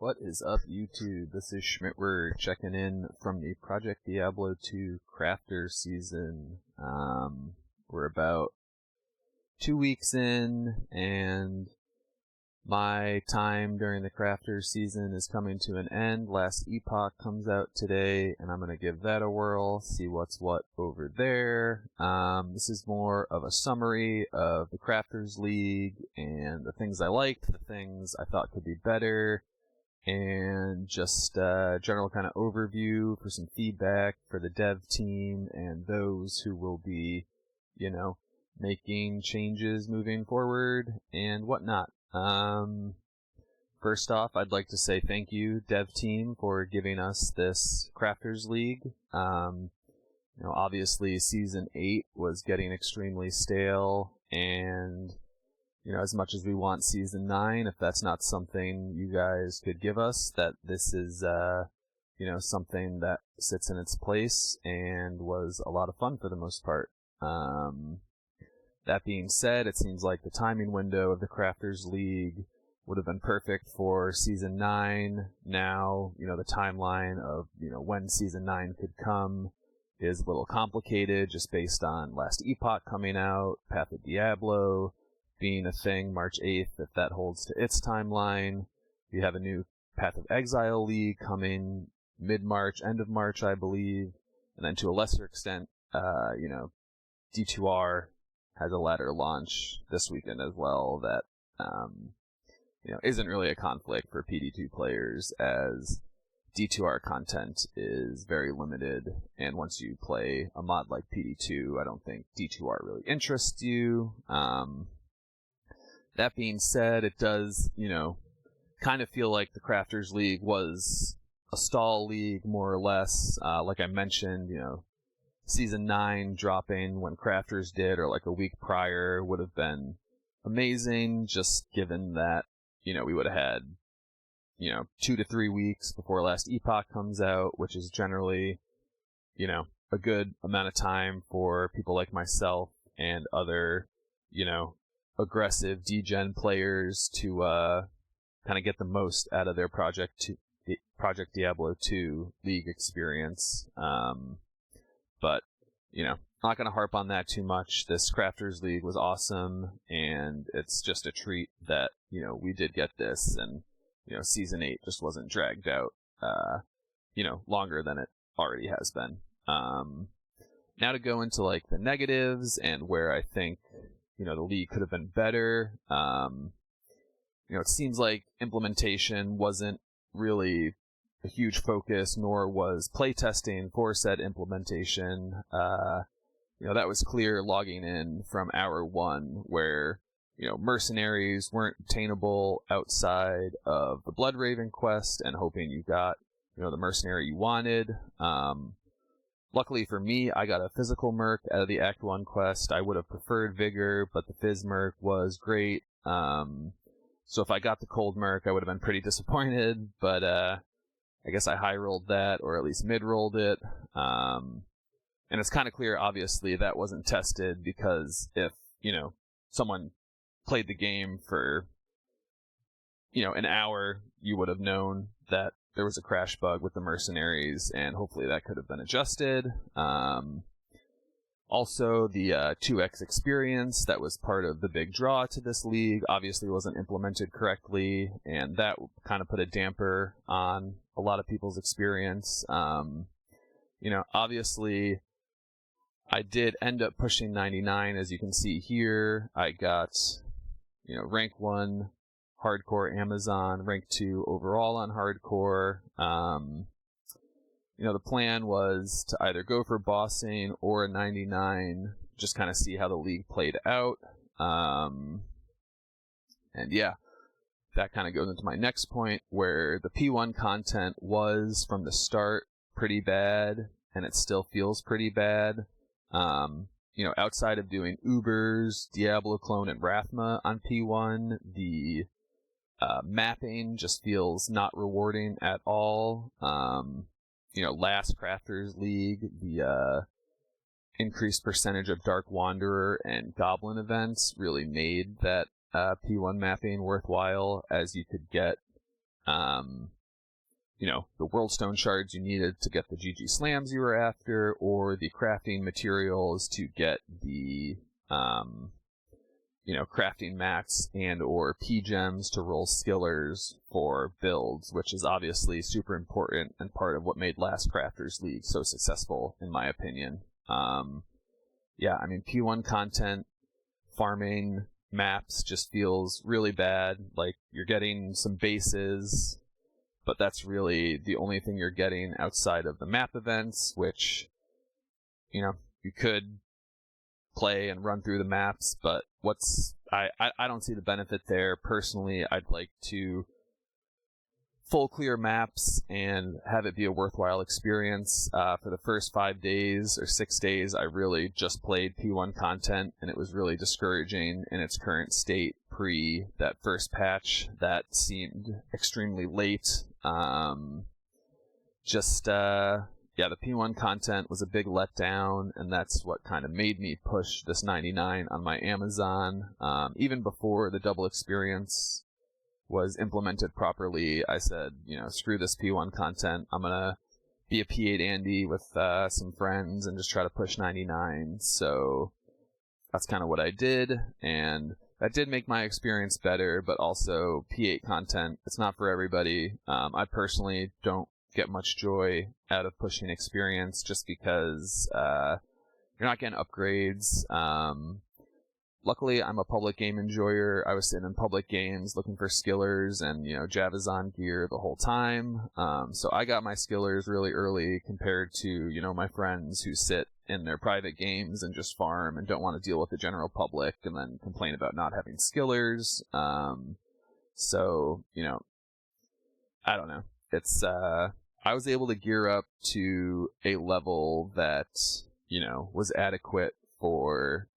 What is up, YouTube? This is Schmidtward checking in from the Project Diablo 2 Crafters season. We're about 2 weeks in, and my time during the Crafters season is coming to an end. S8.5 comes out today, and I'm going to give that a whirl, see what's what over there. This is more of a summary of the Crafters League and the things I liked, the things I thought could be better, and just general kind of overview for some feedback for the dev team and those who will be, making changes moving forward and whatnot. First off, I'd like to say thank you, dev team, for giving us this Crafters League. Obviously Season 8 was getting extremely stale, and as much as we want Season 9, if that's not something you guys could give us, that this is, something that sits in its place and was a lot of fun for the most part. That being said, it seems like the timing window of the Crafters League would have been perfect for Season 9. Now, the timeline of, when Season 9 could come is a little complicated just based on S8.5 coming out, Path of Diablo being a thing March 8th, if that holds to its timeline. We have a new Path of Exile League coming mid-March, end of March, I believe. And then to a lesser extent, D2R has a ladder launch this weekend as well that, isn't really a conflict for PD2 players, as D2R content is very limited, and once you play a mod like PD2, I don't think D2R really interests you. That being said, it does, kind of feel like the Crafters League was a stall league, more or less. Like I mentioned, Season 9 dropping when Crafters did, or like a week prior, would have been amazing, just given that, we would have had, 2 to 3 weeks before S8.5 comes out, which is generally, a good amount of time for people like myself and other, aggressive degen players to kind of get the most out of their Project Diablo 2 League experience. But, not going to harp on that too much. This Crafters League was awesome, and it's just a treat that, we did get this, and, Season 8 just wasn't dragged out, longer than it already has been. Now to go into, the negatives and where I think, the league could have been better. It seems like implementation wasn't really a huge focus, nor was playtesting for said implementation. That was clear logging in from hour 1, where, mercenaries weren't obtainable outside of the Bloodraven quest, and hoping you got, the mercenary you wanted. Luckily for me, I got a physical merc out of the Act 1 quest. I would have preferred Vigor, but the Phys merc was great. So if I got the cold merc, I would have been pretty disappointed, but I guess I high-rolled that, or at least mid-rolled it. And it's kind of clear, obviously, that wasn't tested, because if, someone played the game for, an hour, you would have known that there was a crash bug with the mercenaries, and hopefully that could have been adjusted. Also, the 2x experience that was part of the big draw to this league obviously wasn't implemented correctly, and that kind of put a damper on a lot of people's experience. Obviously, I did end up pushing 99, as you can see here. I got, rank 1 hardcore Amazon, rank 2 overall on hardcore. The plan was to either go for bossing or a 99, just kind of see how the league played out. And yeah, that kind of goes into my next point, where the P1 content was, from the start, pretty bad, and it still feels pretty bad. Outside of doing Ubers, Diablo Clone, and Rathma on P1, the mapping just feels not rewarding at all. Last Crafters League, the increased percentage of Dark Wanderer and Goblin events really made that P1 mapping worthwhile, as you could get the World Stone shards you needed to get the GG slams you were after, or the crafting materials to get the, crafting mats and or P-gems to roll skillers for builds, which is obviously super important and part of what made last Crafters League so successful, in my opinion. P1 content, farming maps just feels really bad. Like, you're getting some bases, but that's really the only thing you're getting outside of the map events, which, you could play and run through the maps, but I don't see the benefit there. Personally, I'd like to full clear maps and have it be a worthwhile experience. For the first 5 days or 6 days, I really just played P1 content, and it was really discouraging in its current state pre that first patch that seemed extremely late. The P1 content was a big letdown, and that's what kind of made me push this 99 on my Amazon. Even before the double experience was implemented properly, I said, screw this P1 content. I'm going to be a P8 Andy with some friends and just try to push 99. So that's kind of what I did, and that did make my experience better, but also P8 content, it's not for everybody. I personally don't get much joy out of pushing experience just because you're not getting upgrades. Luckily, I'm a public game enjoyer. I was sitting in public games looking for skillers and, Javazon gear the whole time. So I got my skillers really early compared to, my friends who sit in their private games and just farm and don't want to deal with the general public and then complain about not having skillers. I don't know. It's, I was able to gear up to a level that, was adequate for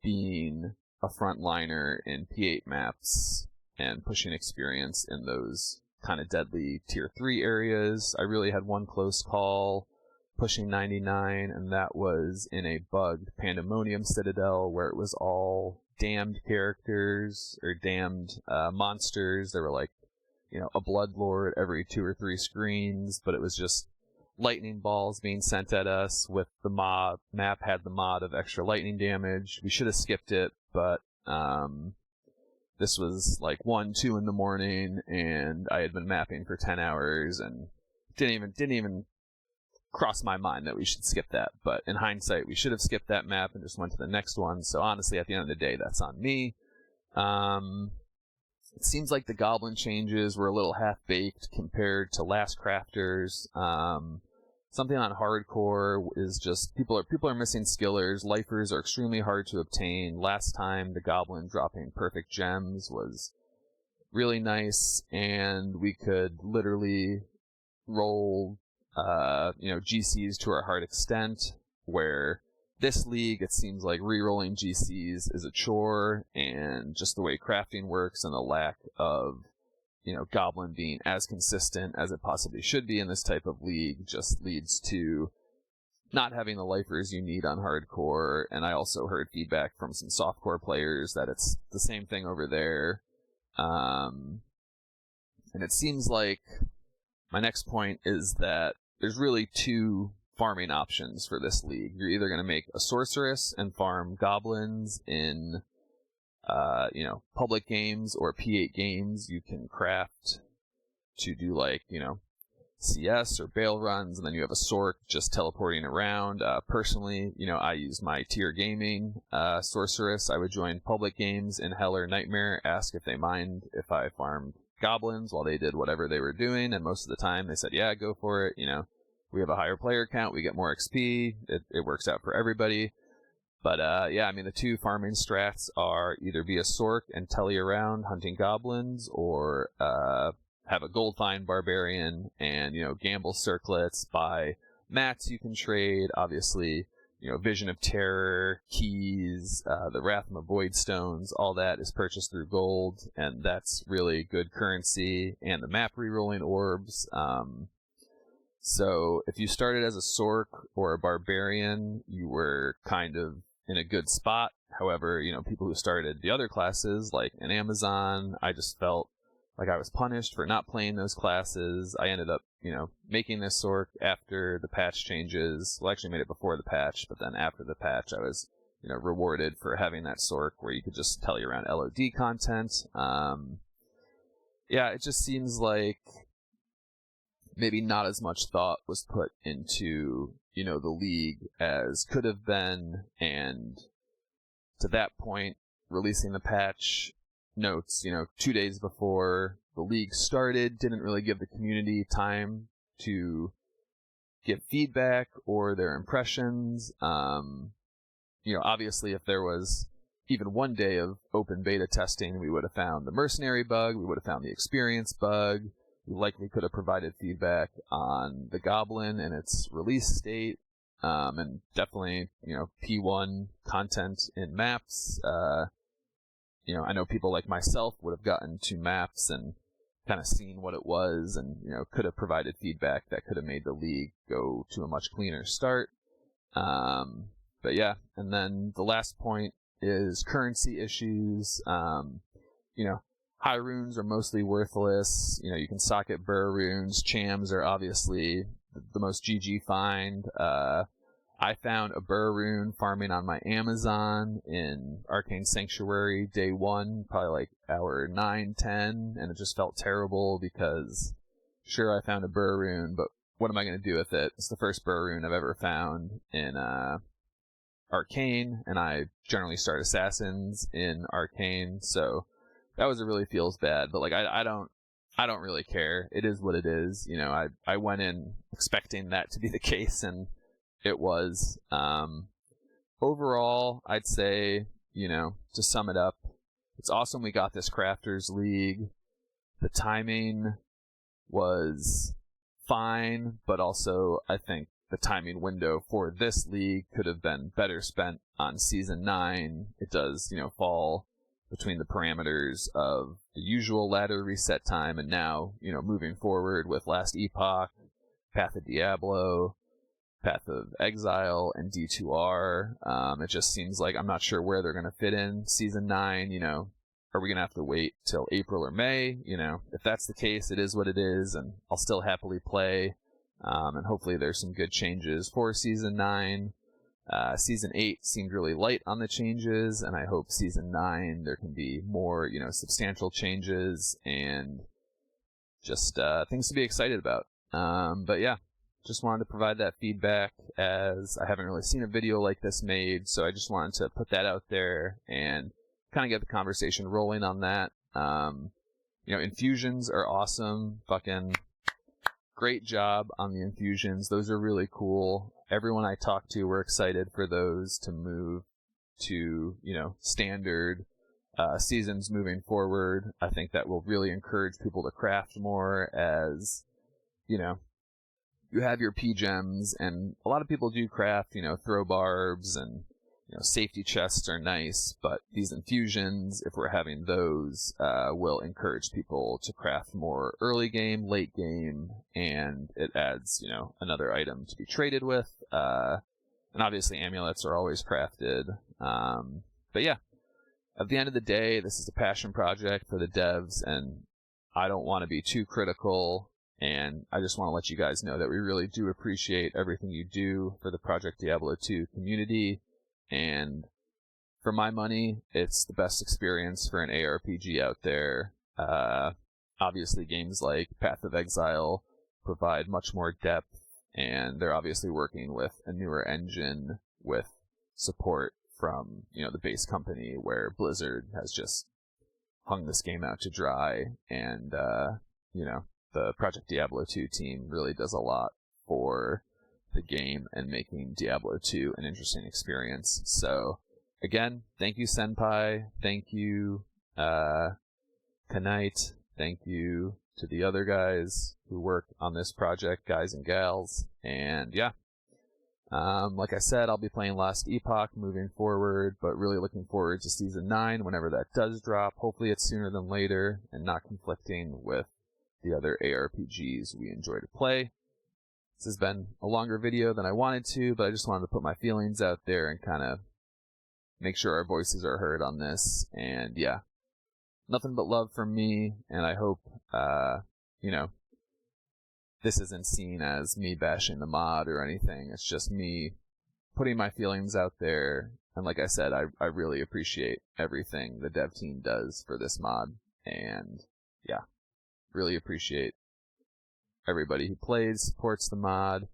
being a frontliner in P8 maps and pushing experience in those kind of deadly tier 3 areas. I really had one close call pushing 99, and that was in a bugged Pandemonium Citadel where it was all damned characters or damned monsters. There were like, a Bloodlord every 2 or 3 screens, but it was just lightning balls being sent at us with the map had the mod of extra lightning damage. We should have skipped it, but this was like 1, 2 in the morning, and I had been mapping for 10 hours and didn't even cross my mind that we should skip that. But in hindsight, we should have skipped that map and just went to the next one. So honestly, at the end of the day, that's on me. It seems like the goblin changes were a little half-baked compared to last Crafters. Something on hardcore is just people are missing skillers. Lifers are extremely hard to obtain. Last time, the goblin dropping perfect gems was really nice, and we could literally roll GCs to our heart extent, where this league, it seems like re-rolling GCs is a chore, and just the way crafting works and the lack of, Goblin being as consistent as it possibly should be in this type of league just leads to not having the lifers you need on hardcore. And I also heard feedback from some softcore players that it's the same thing over there. And it seems like my next point is that there's really 2 farming options for this league. You're either going to make a sorceress and farm goblins in public games or P8 games. You can craft to do like, CS or bail runs, and then you have a Sorc just teleporting around. Personally, I use my tier gaming sorceress. I would join public games in Hell or Nightmare, ask if they mind if I farmed goblins while they did whatever they were doing, and most of the time they said, yeah, go for it. We have a higher player count, we get more XP, it works out for everybody. But the 2 farming strats are either be a Sorc and telly around hunting goblins, or have a gold find barbarian and, gamble circlets, buy mats you can trade, obviously, Vision of Terror, keys, the Rathma Void Stones, all that is purchased through gold, and that's really good currency, and the map rerolling orbs. So if you started as a Sorc or a barbarian, you were kind of in a good spot. However, people who started the other classes, like an Amazon, I just felt like I was punished for not playing those classes. I ended up, making this Sorc after the patch changes. Well, I actually made it before the patch, but then after the patch, I was, rewarded for having that Sorc where you could just tell you around LOD content. Yeah, it just seems like maybe not as much thought was put into, the league as could have been, and to that point, releasing the patch notes, 2 days before the league started didn't really give the community time to give feedback or their impressions. Obviously if there was even 1 day of open beta testing, we would have found the mercenary bug, we would have found the experience bug, we likely could have provided feedback on the goblin and its release state, and definitely, P1 content in maps. I know people like myself would have gotten to maps and kind of seen what it was and, could have provided feedback that could have made the league go to a much cleaner start. But yeah, and then the last point is currency issues. High runes are mostly worthless. You can socket burr runes. Chams are obviously the most GG find. I found a burr rune farming on my Amazon in Arcane Sanctuary day 1, probably like hour 9, 10, and it just felt terrible because, sure, I found a burr rune, but what am I going to do with it? It's the first burr rune I've ever found in Arcane, and I generally start Assassins in Arcane, so that was, it really feels bad, but like I don't really care. It is what it is. I went in expecting that to be the case, and it was. Overall, I'd say, to sum it up, it's awesome we got this Crafters League. The timing was fine, but also I think the timing window for this league could have been better spent on Season 9. It does, fall between the parameters of the usual ladder reset time and now, moving forward with Last Epoch, Path of Diablo, Path of Exile, and D2R. It just seems like I'm not sure where they're going to fit in Season 9. Are we going to have to wait till April or May? If that's the case, it is what it is, and I'll still happily play. And hopefully there's some good changes for Season 9. Season 8 seemed really light on the changes, and I hope Season 9 there can be more, substantial changes and just things to be excited about. But yeah, just wanted to provide that feedback, as I haven't really seen a video like this made, so I just wanted to put that out there and kind of get the conversation rolling on that. Infusions are awesome. Fucking great job on the infusions. Those are really cool. Everyone I talked to were excited for those to move to, standard seasons moving forward. I think that will really encourage people to craft more, as, you have your P-gems, and a lot of people do craft, throw barbs, and, safety chests are nice, but these infusions, if we're having those, will encourage people to craft more early game, late game, and it adds, another item to be traded with, and obviously amulets are always crafted. But yeah, at the end of the day, this is a passion project for the devs, and I don't want to be too critical, and I just want to let you guys know that we really do appreciate everything you do for the Project Diablo 2 community, and for my money, it's the best experience for an ARPG out there. Obviously, games like Path of Exile provide much more depth, and they're obviously working with a newer engine with support from, the base company, where Blizzard has just hung this game out to dry, and, the Project Diablo 2 team really does a lot for the game and making Diablo 2 an interesting experience. So, again, thank you, Senpai. Thank you, Kanite. Thank you to the other guys who work on this project, guys and gals. And yeah, like I said, I'll be playing Last Epoch moving forward, but really looking forward to Season 9 whenever that does drop. Hopefully it's sooner than later and not conflicting with the other ARPGs we enjoy to play. This has been a longer video than I wanted to, but I just wanted to put my feelings out there and kind of make sure our voices are heard on this. And yeah, nothing but love from me, and I hope, this isn't seen as me bashing the mod or anything. It's just me putting my feelings out there, and like I said, I really appreciate everything the dev team does for this mod, and yeah, really appreciate everybody who plays, supports the mod.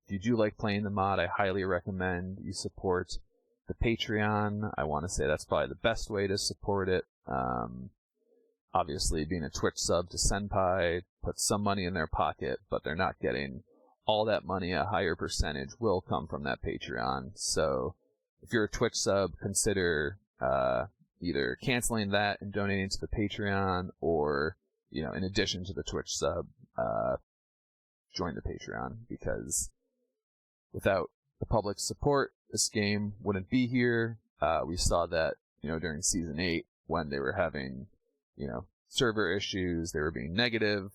If you do like playing the mod, I highly recommend you support the Patreon. I want to say that's probably the best way to support it. Obviously, being a Twitch sub to Senpai puts some money in their pocket, but they're not getting all that money. A higher percentage will come from that Patreon. So if you're a Twitch sub, consider either canceling that and donating to the Patreon, or, in addition to the Twitch sub, join the Patreon, because without the public support, this game wouldn't be here. We saw that, during Season 8, when they were having, server issues, they were being negative,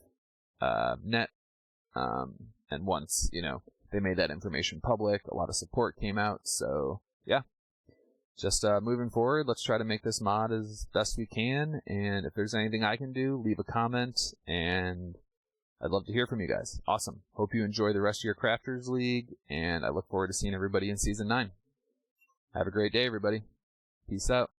net, and once, they made that information public, a lot of support came out, so, yeah. Just moving forward, let's try to make this mod as best we can, and if there's anything I can do, leave a comment, and I'd love to hear from you guys. Awesome. Hope you enjoy the rest of your Crafters League, and I look forward to seeing everybody in Season 9. Have a great day, everybody. Peace out.